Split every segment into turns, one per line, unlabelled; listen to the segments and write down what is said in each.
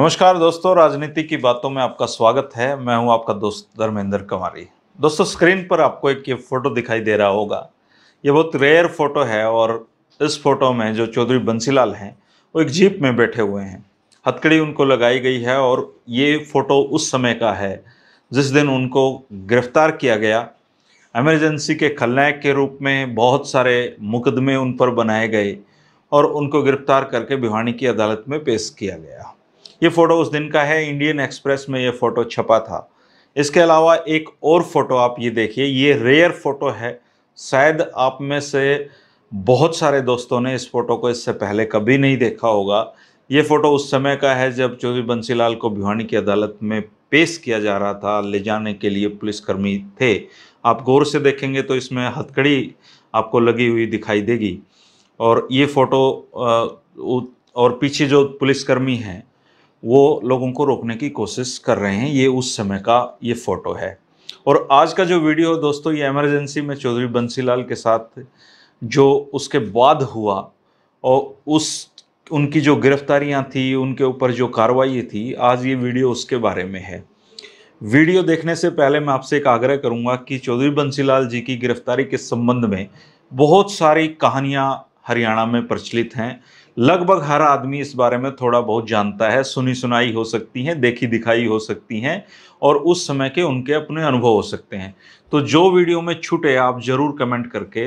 नमस्कार दोस्तों, राजनीति की बातों में आपका स्वागत है। मैं हूं आपका दोस्त धर्मेंद्र कुमारी। दोस्तों, स्क्रीन पर आपको एक ये फोटो दिखाई दे रहा होगा। ये बहुत रेयर फोटो है और इस फोटो में जो चौधरी बंसीलाल हैं वो एक जीप में बैठे हुए हैं। हथकड़ी उनको लगाई गई है और ये फोटो उस समय का है जिस दिन उनको गिरफ्तार किया गया। इमरजेंसी के खलनायक के रूप में बहुत सारे मुकदमे उन पर बनाए गए और उनको गिरफ्तार करके भिवानी की अदालत में पेश किया गया। ये फोटो उस दिन का है। इंडियन एक्सप्रेस में ये फोटो छपा था। इसके अलावा एक और फोटो आप ये देखिए, ये रेयर फोटो है। शायद आप में से बहुत सारे दोस्तों ने इस फोटो को इससे पहले कभी नहीं देखा होगा। ये फोटो उस समय का है जब चौधरी बंसीलाल को भिवानी की अदालत में पेश किया जा रहा था। ले जाने के लिए पुलिसकर्मी थे। आप गौर से देखेंगे तो इसमें हथकड़ी आपको लगी हुई दिखाई देगी। और ये फोटो और पीछे जो पुलिसकर्मी हैं वो लोगों को रोकने की कोशिश कर रहे हैं। ये उस समय का ये फोटो है। और आज का जो वीडियो दोस्तों, ये इमरजेंसी में चौधरी बंसीलाल के साथ जो उसके बाद हुआ और उनकी जो गिरफ्तारियां थी, उनके ऊपर जो कार्रवाई थी, आज ये वीडियो उसके बारे में है। वीडियो देखने से पहले मैं आपसे एक आग्रह करूंगा कि चौधरी बंसीलाल जी की गिरफ्तारी के संबंध में बहुत सारी कहानियां हरियाणा में प्रचलित हैं। लगभग हर आदमी इस बारे में थोड़ा बहुत जानता है। सुनी सुनाई हो सकती हैं, देखी दिखाई हो सकती हैं और उस समय के उनके अपने अनुभव हो सकते हैं। तो जो वीडियो में छूटे आप जरूर कमेंट करके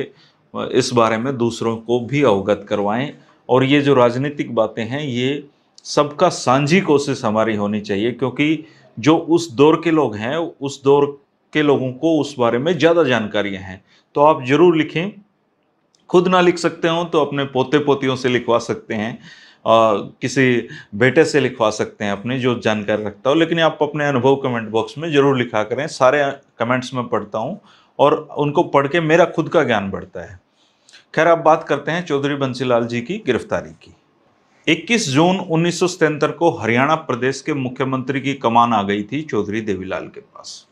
इस बारे में दूसरों को भी अवगत करवाएं। और ये जो राजनीतिक बातें हैं, ये सबका साझी कोशिश हमारी होनी चाहिए, क्योंकि जो उस दौर के लोग हैं, उस दौर के लोगों को उस बारे में ज़्यादा जानकारियां हैं। तो आप जरूर लिखें। खुद ना लिख सकते हो तो अपने पोते पोतियों से लिखवा सकते हैं, किसी बेटे से लिखवा सकते हैं अपने, जो जानकारी रखता हो। लेकिन आप अपने अनुभव कमेंट बॉक्स में जरूर लिखा करें। सारे कमेंट्स में पढ़ता हूं और उनको पढ़ के मेरा खुद का ज्ञान बढ़ता है। खैर, अब बात करते हैं चौधरी बंसीलाल जी की गिरफ्तारी की। 21 जून 1977 को हरियाणा प्रदेश के मुख्यमंत्री की कमान आ गई थी चौधरी देवीलाल के पास।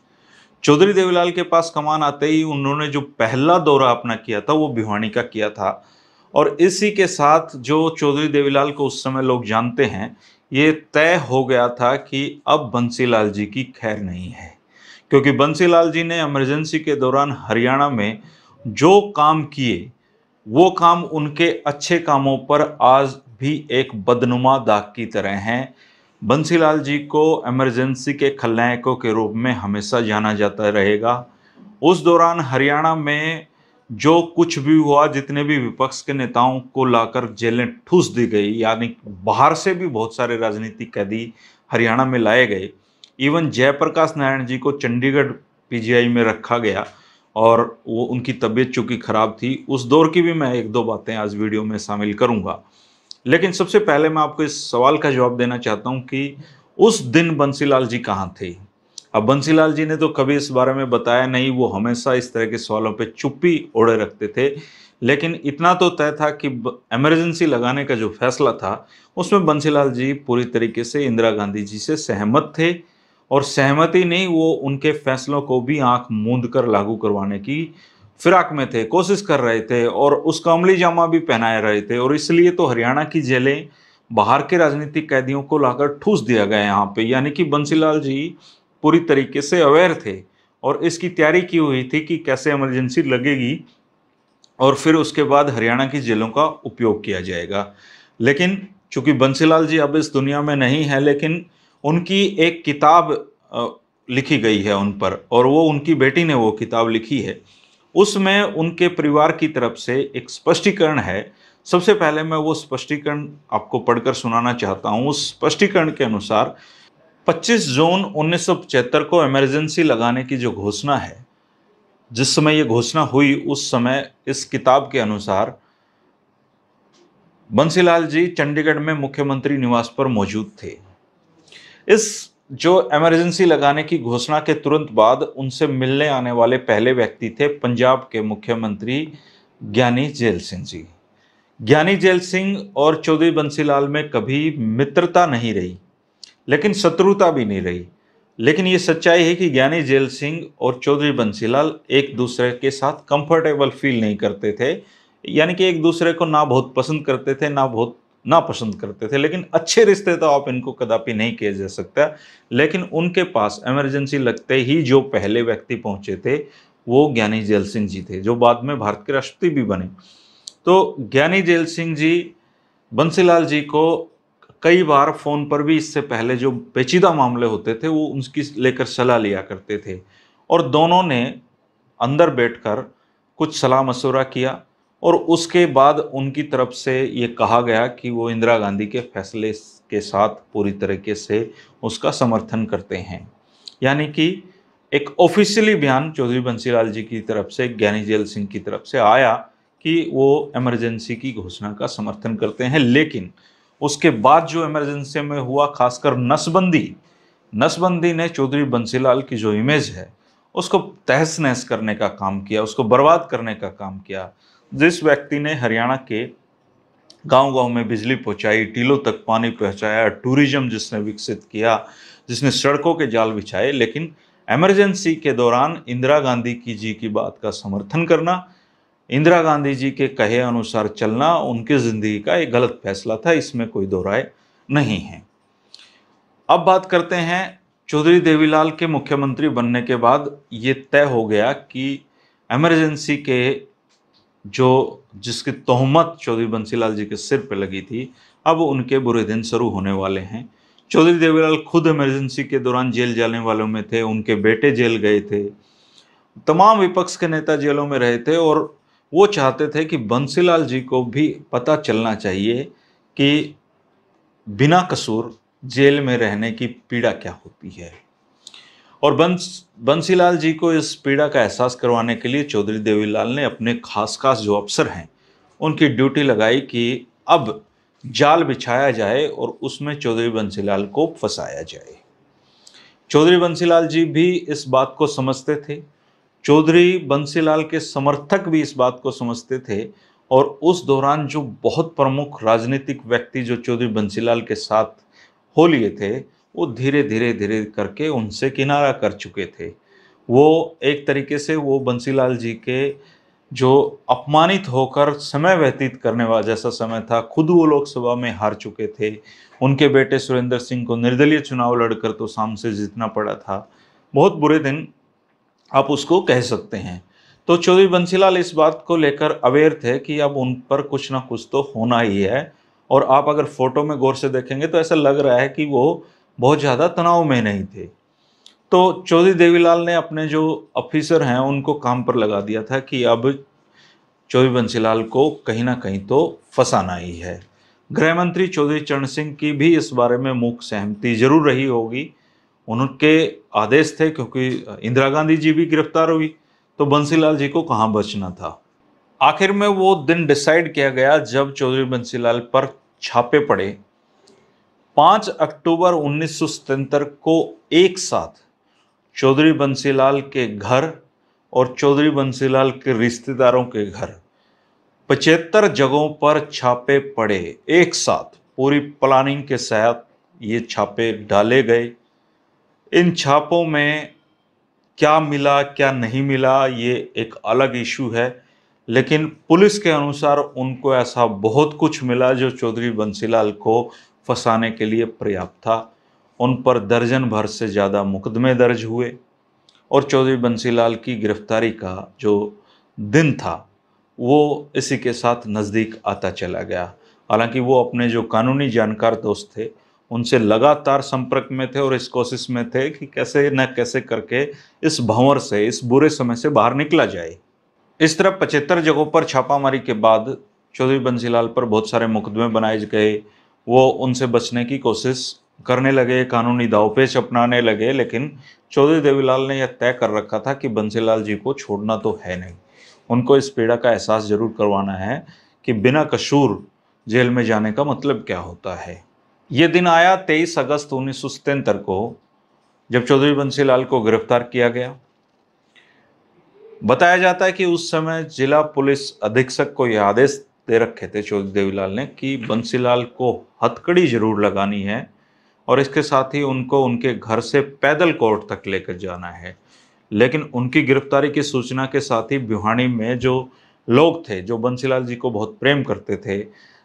चौधरी देवीलाल के पास कमान आते ही उन्होंने जो पहला दौरा अपना किया था वो भिवानी का किया था। और इसी के साथ जो चौधरी देवीलाल को उस समय लोग जानते हैं, ये तय हो गया था कि अब बंसीलाल जी की खैर नहीं है। क्योंकि बंसीलाल जी ने इमरजेंसी के दौरान हरियाणा में जो काम किए, वो काम उनके अच्छे कामों पर आज भी एक बदनुमा दाग की तरह हैं। बंसीलाल जी को इमरजेंसी के खलनायकों के रूप में हमेशा जाना जाता रहेगा। उस दौरान हरियाणा में जो कुछ भी हुआ, जितने भी विपक्ष के नेताओं को लाकर जेलें ठूस दी गई, यानी बाहर से भी बहुत सारे राजनीतिक कैदी हरियाणा में लाए गए। इवन जयप्रकाश नारायण जी को चंडीगढ़ पीजीआई में रखा गया और वो उनकी तबीयत चूंकि खराब थी। उस दौर की भी मैं एक दो बातें आज वीडियो में शामिल करूंगा। लेकिन सबसे पहले मैं आपको इस सवाल का जवाब देना चाहता हूं कि उस दिन बंसीलाल जी कहां थे। अब बंसीलाल जी ने तो कभी इस बारे में बताया नहीं, वो हमेशा इस तरह के सवालों पे चुप्पी ओढ़े रखते थे। लेकिन इतना तो तय था कि इमरजेंसी लगाने का जो फैसला था उसमें बंसीलाल जी पूरी तरीके से इंदिरा गांधी जी से सहमत थे। और सहमति नहीं, वो उनके फैसलों को भी आंख मूंद कर लागू करवाने की फिराक में थे, कोशिश कर रहे थे और उसका अमली जामा भी पहनाए रहे थे। और इसलिए तो हरियाणा की जेलें बाहर के राजनीतिक कैदियों को लाकर ठूस दिया गया यहाँ पे। यानी कि बंसीलाल जी पूरी तरीके से अवेयर थे और इसकी तैयारी की हुई थी कि कैसे इमरजेंसी लगेगी और फिर उसके बाद हरियाणा की जेलों का उपयोग किया जाएगा। लेकिन चूंकि बंसीलाल जी अब इस दुनिया में नहीं है, लेकिन उनकी एक किताब लिखी गई है उन पर, और वो उनकी बेटी ने वो किताब लिखी है। उसमें उनके परिवार की तरफ से एक स्पष्टीकरण है। सबसे पहले मैं वो स्पष्टीकरण आपको पढ़कर सुनाना चाहता हूँ। उस स्पष्टीकरण के अनुसार 25 जून 1975 को इमरजेंसी लगाने की जो घोषणा है, जिस समय ये घोषणा हुई, उस समय इस किताब के अनुसार बंसीलाल जी चंडीगढ़ में मुख्यमंत्री निवास पर मौजूद थे। इस जो इमरजेंसी लगाने की घोषणा के तुरंत बाद उनसे मिलने आने वाले पहले व्यक्ति थे पंजाब के मुख्यमंत्री ज्ञानी जैल सिंह जी। ज्ञानी जैल सिंह और चौधरी बंसीलाल में कभी मित्रता नहीं रही, लेकिन शत्रुता भी नहीं रही। लेकिन ये सच्चाई है कि ज्ञानी जैल सिंह और चौधरी बंसीलाल एक दूसरे के साथ कंफर्टेबल फील नहीं करते थे। यानी कि एक दूसरे को ना बहुत पसंद करते थे, ना बहुत नापसंद करते थे, लेकिन अच्छे रिश्ते तो आप इनको कदापि नहीं किया जा सकता। लेकिन उनके पास इमरजेंसी लगते ही जो पहले व्यक्ति पहुंचे थे वो ज्ञानी जैल सिंह जी थे, जो बाद में भारत के राष्ट्रपति भी बने। तो ज्ञानी जैल सिंह जी बंसीलाल जी को कई बार फोन पर भी, इससे पहले जो पेचीदा मामले होते थे वो उनकी लेकर सलाह लिया करते थे, और दोनों ने अंदर बैठकर कुछ सलाह मशवरा किया, और उसके बाद उनकी तरफ से ये कहा गया कि वो इंदिरा गांधी के फैसले के साथ पूरी तरीके से उसका समर्थन करते हैं। यानी कि एक ऑफिशियली बयान चौधरी बंसीलाल जी की तरफ से ज्ञानी जैल सिंह की तरफ से आया कि वो इमरजेंसी की घोषणा का समर्थन करते हैं। लेकिन उसके बाद जो इमरजेंसी में हुआ, खासकर नसबंदी ने चौधरी बंसीलाल की जो इमेज है उसको तहस नहस करने का काम किया, उसको बर्बाद करने का काम किया। जिस व्यक्ति ने हरियाणा के गांव-गांव में बिजली पहुंचाई, टीलों तक पानी पहुंचाया, टूरिज्म जिसने विकसित किया, जिसने सड़कों के जाल बिछाए, लेकिन इमरजेंसी के दौरान इंदिरा गांधी जी की बात का समर्थन करना, इंदिरा गांधी जी के कहे अनुसार चलना उनकी जिंदगी का एक गलत फैसला था, इसमें कोई दो राय नहीं है। अब बात करते हैं चौधरी देवीलाल के मुख्यमंत्री बनने के बाद ये तय हो गया कि इमरजेंसी के जो जिसकी तोहमत चौधरी बंसीलाल जी के सिर पे लगी थी, अब उनके बुरे दिन शुरू होने वाले हैं। चौधरी देवीलाल खुद इमरजेंसी के दौरान जेल जाने वालों में थे, उनके बेटे जेल गए थे, तमाम विपक्ष के नेता जेलों में रहे थे, और वो चाहते थे कि बंसीलाल जी को भी पता चलना चाहिए कि बिना कसूर जेल में रहने की पीड़ा क्या होती है। और बंसीलाल जी को इस पीड़ा का एहसास करवाने के लिए चौधरी देवीलाल ने अपने खास जो अफसर हैं उनकी ड्यूटी लगाई कि अब जाल बिछाया जाए और उसमें चौधरी बंसीलाल को फंसाया जाए। चौधरी बंसीलाल जी भी इस बात को समझते थे, चौधरी बंसीलाल के समर्थक भी इस बात को समझते थे, और उस दौरान जो बहुत प्रमुख राजनीतिक व्यक्ति जो चौधरी बंसीलाल के साथ हो लिए थे वो धीरे धीरे करके उनसे किनारा कर चुके थे। वो एक तरीके से वो बंसीलाल जी के जो अपमानित होकर समय व्यतीत करने वाला जैसा समय था, खुद वो लोकसभा में हार चुके थे, उनके बेटे सुरेंद्र सिंह को निर्दलीय चुनाव लड़कर तो साम से जीतना पड़ा था। बहुत बुरे दिन आप उसको कह सकते हैं। तो चौधरी बंसीलाल इस बात को लेकर अवेयर थे कि अब उन पर कुछ ना कुछ तो होना ही है, और आप अगर फोटो में गौर से देखेंगे तो ऐसा लग रहा है कि वो बहुत ज़्यादा तनाव में नहीं थे। तो चौधरी देवीलाल ने अपने जो ऑफिसर हैं उनको काम पर लगा दिया था कि अब चौधरी बंसीलाल को कहीं ना कहीं तो फंसाना ही है। गृह मंत्री चौधरी चरण सिंह की भी इस बारे में मूक सहमति जरूर रही होगी, उनके आदेश थे, क्योंकि इंदिरा गांधी जी भी गिरफ्तार हुई तो बंसीलाल जी को कहाँ बचना था। आखिर में वो दिन डिसाइड किया गया जब चौधरी बंसीलाल पर छापे पड़े। 5 अक्टूबर 1977 को एक साथ चौधरी बंसीलाल के घर और चौधरी बंसीलाल के रिश्तेदारों के घर 75 जगहों पर छापे पड़े। एक साथ पूरी प्लानिंग के साथ ये छापे डाले गए। इन छापों में क्या मिला क्या नहीं मिला ये एक अलग इशू है, लेकिन पुलिस के अनुसार उनको ऐसा बहुत कुछ मिला जो चौधरी बंसीलाल को फंसाने के लिए पर्याप्त था। उन पर दर्जन भर से ज़्यादा मुकदमे दर्ज हुए, और चौधरी बंसीलाल की गिरफ्तारी का जो दिन था वो इसी के साथ नज़दीक आता चला गया। हालांकि वो अपने जो कानूनी जानकार दोस्त थे उनसे लगातार संपर्क में थे और इस कोशिश में थे कि कैसे न कैसे करके इस भंवर से, इस बुरे समय से बाहर निकला जाए। इस तरह 75 जगहों पर छापामारी के बाद चौधरी बंसीलाल पर बहुत सारे मुकदमे बनाए गए। वो उनसे बचने की कोशिश करने लगे, कानूनी दावपेच अपनाने लगे, लेकिन चौधरी देवीलाल ने यह तय कर रखा था कि बंसीलाल जी को छोड़ना तो है नहीं, उनको इस पीड़ा का एहसास जरूर करवाना है कि बिना कसूर जेल में जाने का मतलब क्या होता है। ये दिन आया 23 अगस्त 1977 को, जब चौधरी बंसीलाल को गिरफ्तार किया गया। बताया जाता है कि उस समय जिला पुलिस अधीक्षक को यह आदेश दे रखे थे चौधरी देवीलाल ने कि बंसीलाल को हथकड़ी जरूर लगानी है, और इसके साथ ही उनको उनके घर से पैदल कोर्ट तक लेकर जाना है। लेकिन उनकी गिरफ्तारी की सूचना के साथ ही भिवानी में जो लोग थे जो बंसीलाल जी को बहुत प्रेम करते थे,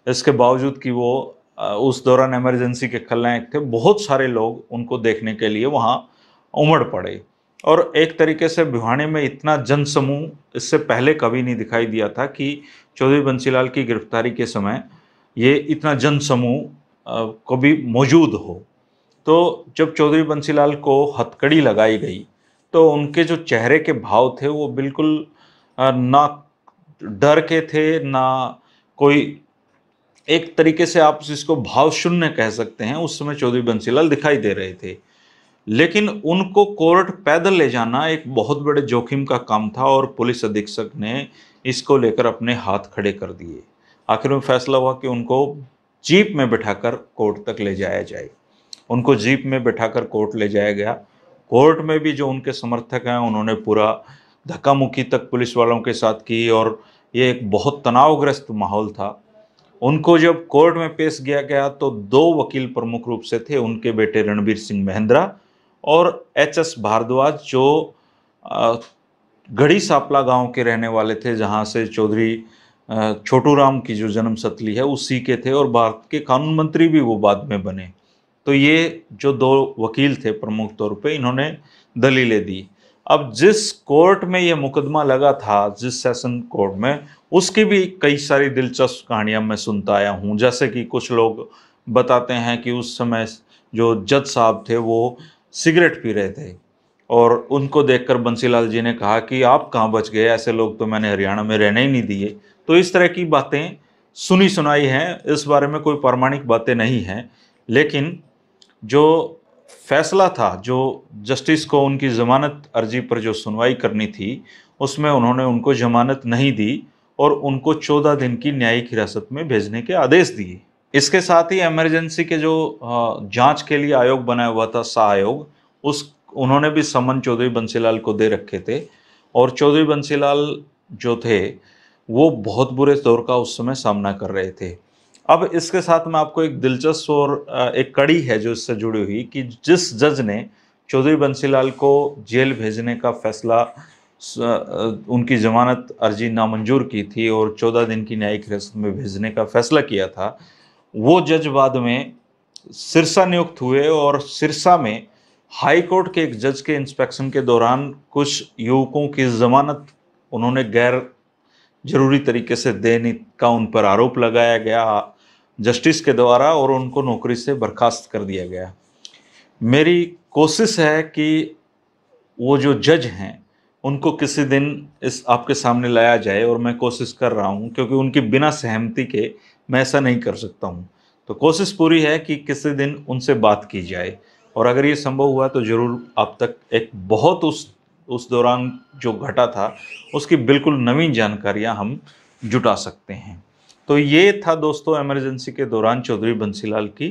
इसके बावजूद कि वो उस दौरान इमरजेंसी के खलनायक थे, बहुत सारे लोग उनको देखने के लिए वहाँ उमड़ पड़े। और एक तरीके से भिवानी में इतना जनसमूह इससे पहले कभी नहीं दिखाई दिया था कि चौधरी बंसीलाल की गिरफ्तारी के समय ये इतना जनसमूह कभी मौजूद हो। तो जब चौधरी बंसीलाल को हथकड़ी लगाई गई तो उनके जो चेहरे के भाव थे वो बिल्कुल ना डर के थे, ना कोई, एक तरीके से आप इसको भाव शून्य कह सकते हैं, उस समय चौधरी बंसीलाल दिखाई दे रहे थे। लेकिन उनको कोर्ट पैदल ले जाना एक बहुत बड़े जोखिम का काम था और पुलिस अधीक्षक ने इसको लेकर अपने हाथ खड़े कर दिए। आखिर में फैसला हुआ कि उनको जीप में बिठाकर कोर्ट तक ले जाया जाए। उनको जीप में बिठाकर कोर्ट ले जाया गया। कोर्ट में भी जो उनके समर्थक हैं उन्होंने पूरा धक्का मुक्की तक पुलिस वालों के साथ की और ये एक बहुत तनावग्रस्त माहौल था। उनको जब कोर्ट में पेश किया गया तो दो वकील प्रमुख रूप से थे, उनके बेटे रणबीर सिंह महिंद्रा और एच.एस. भारद्वाज, जो गढ़ी सापला गांव के रहने वाले थे, जहां से चौधरी छोटू राम की जो जन्मस्थली है उसी के थे और भारत के कानून मंत्री भी वो बाद में बने। तो ये जो दो वकील थे प्रमुख तौर पे, इन्होंने दलीलें दी। अब जिस कोर्ट में ये मुकदमा लगा था, जिस सेशन कोर्ट में, उसकी भी कई सारी दिलचस्प कहानियां मैं सुनता आया हूँ। जैसे कि कुछ लोग बताते हैं कि उस समय जो जज साहब थे वो सिगरेट पी रहे थे और उनको देखकर बंसीलाल जी ने कहा कि आप कहाँ बच गए, ऐसे लोग तो मैंने हरियाणा में रहने ही नहीं दिए। तो इस तरह की बातें सुनी सुनाई हैं, इस बारे में कोई प्रामाणिक बातें नहीं हैं। लेकिन जो फैसला था, जो जस्टिस को उनकी ज़मानत अर्जी पर जो सुनवाई करनी थी, उसमें उन्होंने उनको ज़मानत नहीं दी और उनको 14 दिन की न्यायिक हिरासत में भेजने के आदेश दिए। इसके साथ ही इमरजेंसी के जो जांच के लिए आयोग बनाया हुआ था, शाह आयोग, उस उन्होंने भी समन चौधरी बंसीलाल को दे रखे थे और चौधरी बंसीलाल जो थे वो बहुत बुरे दौर का उस समय सामना कर रहे थे। अब इसके साथ में आपको एक दिलचस्प और एक कड़ी है जो इससे जुड़ी हुई कि जिस जज ने चौधरी बंसीलाल को जेल भेजने का फैसला, उनकी जमानत अर्जी नामंजूर की थी और 14 दिन की न्यायिक हिरासत में भेजने का फैसला किया था, वो जज बाद में सिरसा नियुक्त हुए और सिरसा में हाई कोर्ट के एक जज के इंस्पेक्शन के दौरान कुछ युवकों की जमानत उन्होंने गैर जरूरी तरीके से देने का उन पर आरोप लगाया गया जस्टिस के द्वारा और उनको नौकरी से बर्खास्त कर दिया गया। मेरी कोशिश है कि वो जो जज हैं उनको किसी दिन इस आपके सामने लाया जाए और मैं कोशिश कर रहा हूँ, क्योंकि उनकी बिना सहमति के मैं ऐसा नहीं कर सकता हूँ। तो कोशिश पूरी है कि किसी दिन उनसे बात की जाए और अगर ये संभव हुआ तो ज़रूर आप तक एक बहुत उस दौरान जो घटा था उसकी बिल्कुल नवीन जानकारियाँ हम जुटा सकते हैं। तो ये था दोस्तों इमरजेंसी के दौरान चौधरी बंसीलाल की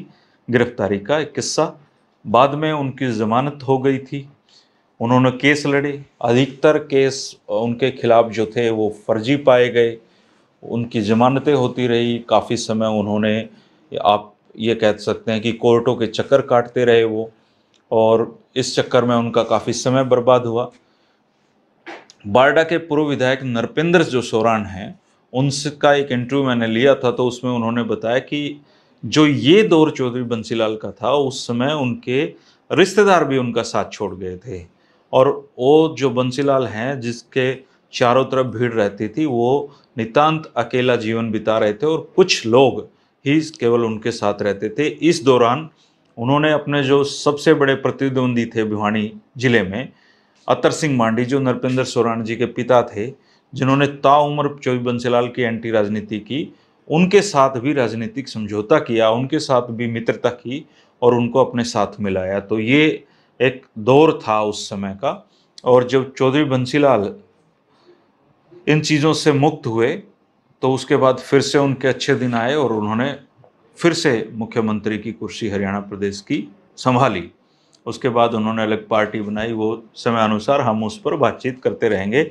गिरफ्तारी का एक किस्सा। बाद में उनकी ज़मानत हो गई थी, उन्होंने केस लड़े, अधिकतर केस उनके खिलाफ जो थे वो फर्जी पाए गए, उनकी ज़मानतें होती रही, काफ़ी समय उन्होंने, आप ये कह सकते हैं कि कोर्टों के चक्कर काटते रहे वो, और इस चक्कर में उनका काफ़ी समय बर्बाद हुआ। बारडा के पूर्व विधायक नरपेंद्र जो सोरान हैं, उनका एक इंटरव्यू मैंने लिया था तो उसमें उन्होंने बताया कि जो ये दौर चौधरी बंसीलाल का था उस समय उनके रिश्तेदार भी उनका साथ छोड़ गए थे और वो जो बंसीलाल हैं जिसके चारों तरफ भीड़ रहती थी, वो नितांत अकेला जीवन बिता रहे थे और कुछ लोग ही केवल उनके साथ रहते थे। इस दौरान उन्होंने अपने जो सबसे बड़े प्रतिद्वंदी थे भिवानी जिले में, अतर सिंह मांडी, जो नरपेंद्र सोरान जी के पिता थे, जिन्होंने ताउम्र चौधरी बंसीलाल की एंटी राजनीति की, उनके साथ भी राजनीतिक समझौता किया, उनके साथ भी मित्रता की और उनको अपने साथ मिलाया। तो ये एक दौर था उस समय का। और जब चौधरी बंसीलाल इन चीज़ों से मुक्त हुए तो उसके बाद फिर से उनके अच्छे दिन आए और उन्होंने फिर से मुख्यमंत्री की कुर्सी हरियाणा प्रदेश की संभाली। उसके बाद उन्होंने अलग पार्टी बनाई, वो समय अनुसार हम उस पर बातचीत करते रहेंगे।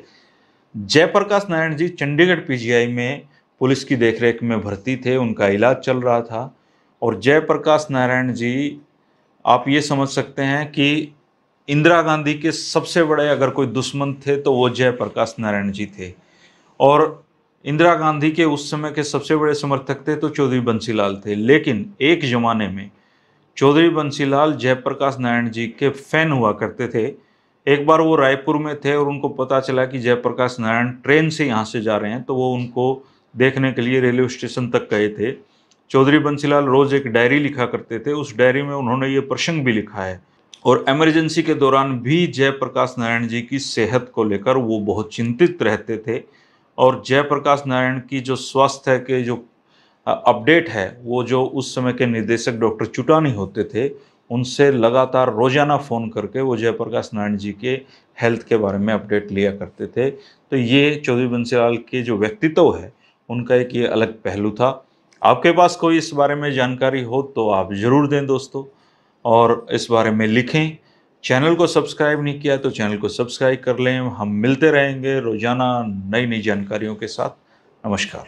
जयप्रकाश नारायण जी चंडीगढ़ पीजीआई में पुलिस की देखरेख में भर्ती थे, उनका इलाज चल रहा था और जयप्रकाश नारायण जी, आप ये समझ सकते हैं कि इंदिरा गांधी के सबसे बड़े अगर कोई दुश्मन थे तो वो जयप्रकाश नारायण जी थे। और इंदिरा गांधी के उस समय के सबसे बड़े समर्थक थे तो चौधरी बंसीलाल थे, लेकिन एक जमाने में चौधरी बंसीलाल जयप्रकाश नारायण जी के फैन हुआ करते थे। एक बार वो रायपुर में थे और उनको पता चला कि जयप्रकाश नारायण ट्रेन से यहाँ से जा रहे हैं, तो वो उनको देखने के लिए रेलवे स्टेशन तक गए थे। चौधरी बंसीलाल रोज एक डायरी लिखा करते थे, उस डायरी में उन्होंने ये प्रसंग भी लिखा है। और इमरजेंसी के दौरान भी जयप्रकाश नारायण जी की सेहत को लेकर वो बहुत चिंतित रहते थे, और जयप्रकाश नारायण की जो स्वास्थ्य के जो अपडेट है, वो जो उस समय के निदेशक डॉक्टर चुटानी होते थे, उनसे लगातार रोजाना फ़ोन करके वो जयप्रकाश नारायण जी के हेल्थ के बारे में अपडेट लिया करते थे। तो ये चौधरी बंसीलाल के जो व्यक्तित्व है, उनका एक ये अलग पहलू था। आपके पास कोई इस बारे में जानकारी हो तो आप ज़रूर दें दोस्तों, और इस बारे में लिखें। चैनल को सब्सक्राइब नहीं किया तो चैनल को सब्सक्राइब कर लें। हम मिलते रहेंगे रोज़ाना नई नई जानकारियों के साथ। नमस्कार।